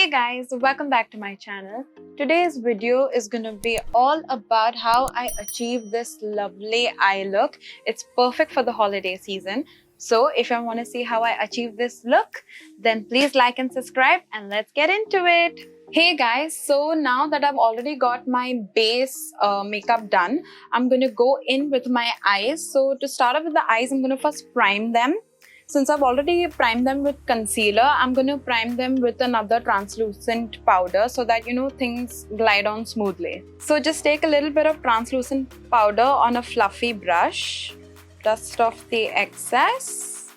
Hey guys, welcome back to my channel. Today's video is gonna be all about how I achieve this lovely eye look. It's perfect for the holiday season. So if you want to see how I achieve this look, then please like and subscribe and let's get into it. Hey guys, so now that I've already got my base makeup done, I'm gonna go in with my eyes. So to start off with the eyes, I'm gonna first prime them. Since I've already primed them with concealer, I'm going to prime them with another translucent powder so that, things glide on smoothly. So just take a little bit of translucent powder on a fluffy brush, dust off the excess,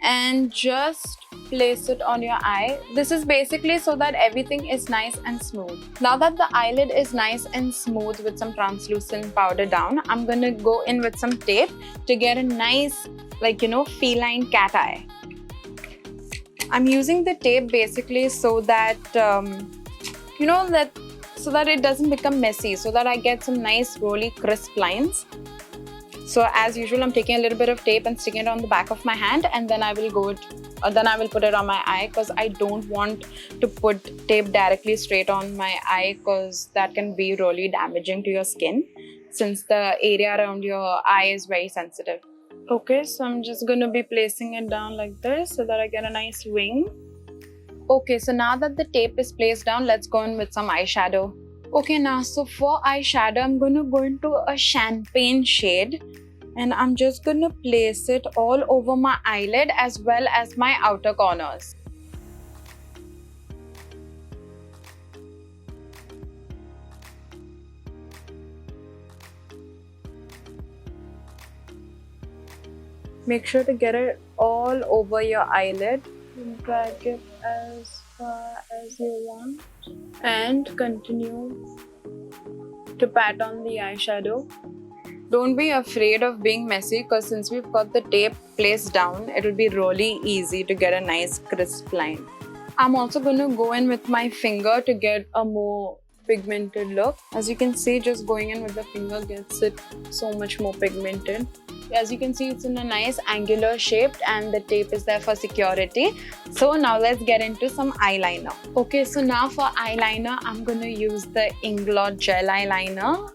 and just place it on your eye. This is basically so that everything is nice and smooth. Now that the eyelid is nice and smooth with some translucent powder down, I'm gonna go in with some tape to get a nice, feline cat eye. I'm using the tape basically so that, so that it doesn't become messy, so that I get some nice rolly crisp lines. So as usual, I'm taking a little bit of tape and sticking it on the back of my hand, and then I will put it on my eye, because I don't want to put tape directly straight on my eye, because that can be really damaging to your skin, since the area around your eye is very sensitive. Okay, so I'm just going to be placing it down like this so that I get a nice wing. Okay, so now that the tape is placed down, let's go in with some eyeshadow. Okay, now so for eyeshadow, I'm going to go into a champagne shade, and I'm just going to place it all over my eyelid as well as my outer corners. Make sure to get it all over your eyelid. Drag it as far as you want and continue to pat on the eyeshadow. Don't be afraid of being messy, because since we've got the tape placed down, it will be really easy to get a nice crisp line. I'm also going to go in with my finger to get a more pigmented look. As you can see, just going in with the finger gets it so much more pigmented. As you can see, it's in a nice angular shape, and the tape is there for security. So now let's get into some eyeliner. Okay, so now for eyeliner, I'm going to use the Inglot gel eyeliner.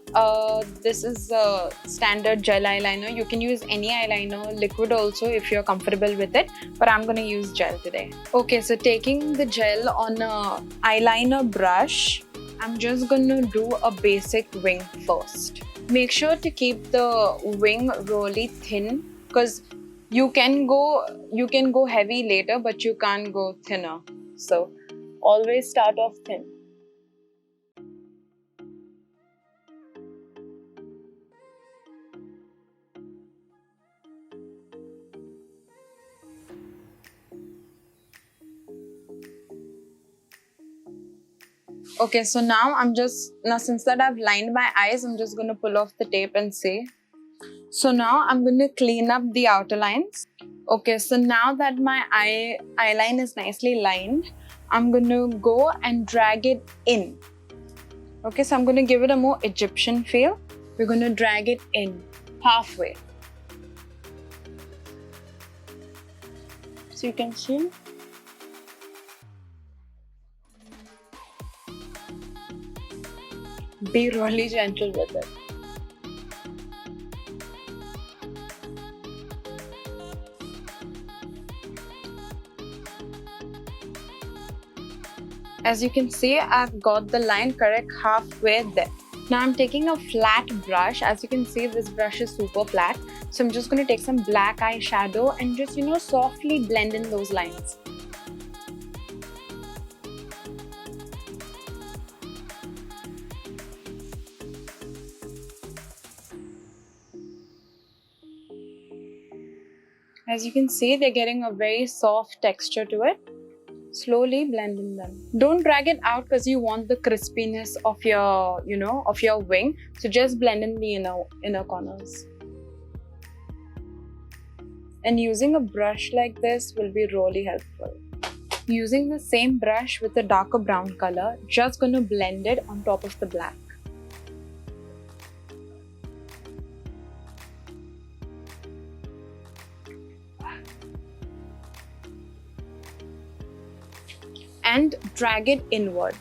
This is a standard gel eyeliner. You can use any eyeliner, liquid also, if you're comfortable with it, but I'm going to use gel today. Okay, so taking the gel on a eyeliner brush, I'm just going to do a basic wing first. Make sure to keep the wing really thin, because you can go heavy later, but you can't go thinner. So always start off thin. Okay, so now since that I've lined my eyes, I'm just going to pull off the tape and see. So now I'm going to clean up the outer lines. Okay, so now that my eyeline is nicely lined, I'm going to go and drag it in. Okay, so I'm going to give it a more Egyptian feel. We're going to drag it in halfway. So you can see. Be really gentle with it. As you can see, I've got the line correct halfway there. Now I'm taking a flat brush. As you can see, this brush is super flat. So I'm just going to take some black eyeshadow and just, softly blend in those lines. As you can see, they're getting a very soft texture to it. Slowly blend in them. Don't drag it out, because you want the crispiness of your, of your wing. So just blend in the inner corners. And using a brush like this will be really helpful. Using the same brush with a darker brown color, just going to blend it on top of the black. and drag it inward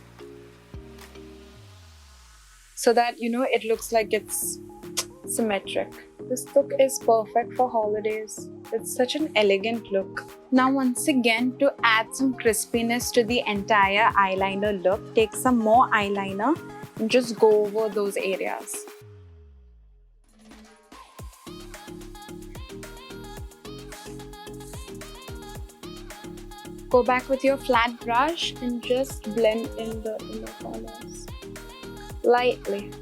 so that it looks like it's symmetric. This look is perfect for holidays. It's such an elegant look. Now once again, to add some crispiness to the entire eyeliner look, take some more eyeliner and just go over those areas. Go back with your flat brush and just blend in the inner corners lightly.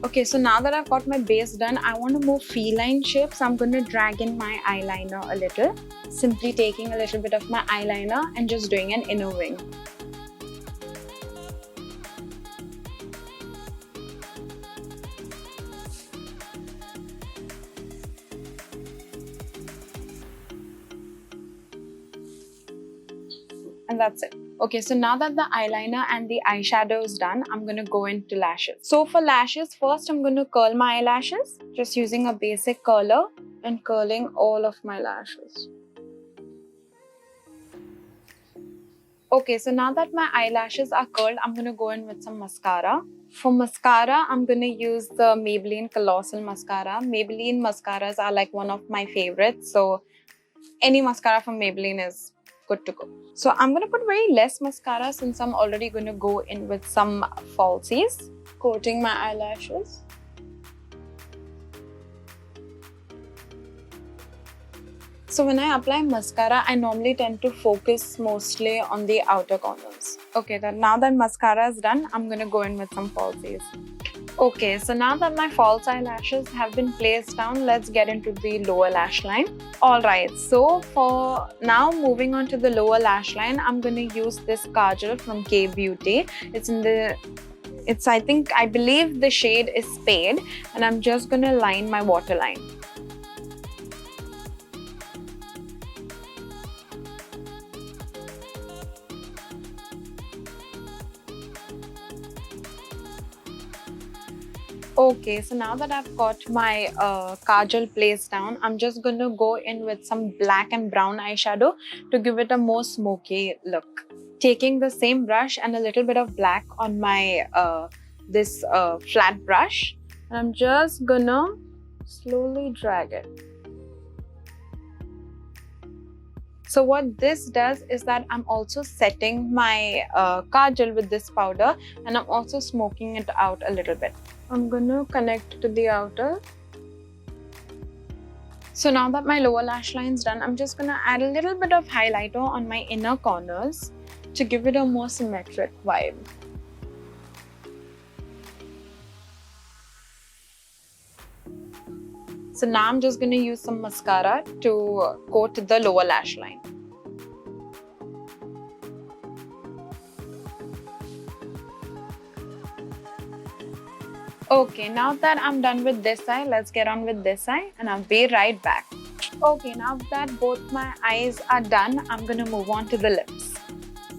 Okay, so now that I've got my base done, I want to move feline shape. So I'm going to drag in my eyeliner a little. Simply taking a little bit of my eyeliner and just doing an inner wing. And that's it. Okay, so now that the eyeliner and the eyeshadow is done, I'm going to go into lashes. So for lashes, first I'm going to curl my eyelashes, just using a basic curler and curling all of my lashes. Okay, so now that my eyelashes are curled, I'm going to go in with some mascara. For mascara, I'm going to use the Maybelline Colossal Mascara. Maybelline mascaras are like one of my favorites, so any mascara from Maybelline is good to go. So I'm going to put very less mascara since I'm already going to go in with some falsies, coating my eyelashes. So when I apply mascara, I normally tend to focus mostly on the outer corners. Okay, now that mascara is done, I'm going to go in with some falsies. Okay, so now that my false eyelashes have been placed down, let's get into the lower lash line. Alright, so for now, moving on to the lower lash line, I'm going to use this kajal from K Beauty. I believe the shade is Spade, and I'm just going to line my waterline. Okay, so now that I've got my kajal placed down, I'm just going to go in with some black and brown eyeshadow to give it a more smoky look. Taking the same brush and a little bit of black on my this flat brush, and I'm just gonna slowly drag it. So what this does is that I'm also setting my kajal with this powder, and I'm also smoking it out a little bit. I'm gonna connect to the outer. So now that my lower lash line is done, I'm just gonna add a little bit of highlighter on my inner corners to give it a more symmetric vibe. So now I'm just gonna use some mascara to coat the lower lash line. Okay, now that I'm done with this eye, let's get on with this eye, and I'll be right back. Okay, now that both my eyes are done, I'm gonna move on to the lips.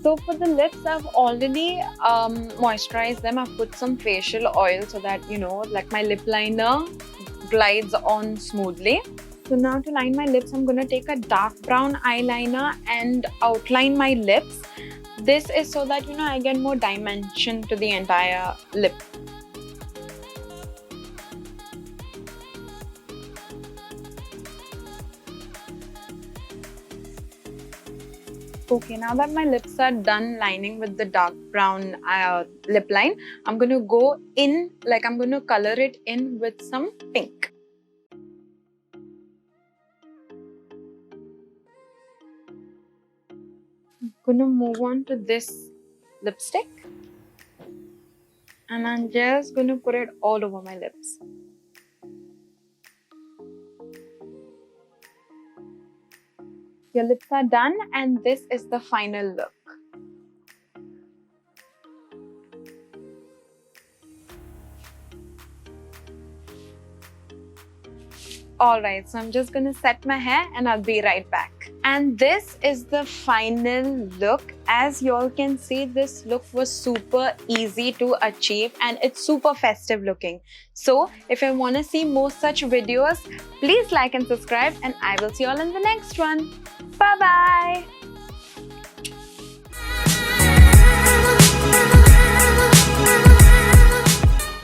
So for the lips, I've already moisturized them. I've put some facial oil so that, like my lip liner glides on smoothly. So now to line my lips, I'm gonna take a dark brown eyeliner and outline my lips. This is so that, I get more dimension to the entire lip. Okay, now that my lips are done lining with the dark brown lip line, I'm going to go in, I'm going to color it in with some pink. I'm going to move on to this lipstick, and I'm just going to put it all over my lips. Your lips are done, and this is the final look. Alright, so I'm just gonna set my hair and I'll be right back. And this is the final look. As you all can see, this look was super easy to achieve and it's super festive looking. So if you want to see more such videos, please like and subscribe, and I will see you all in the next one. Bye bye.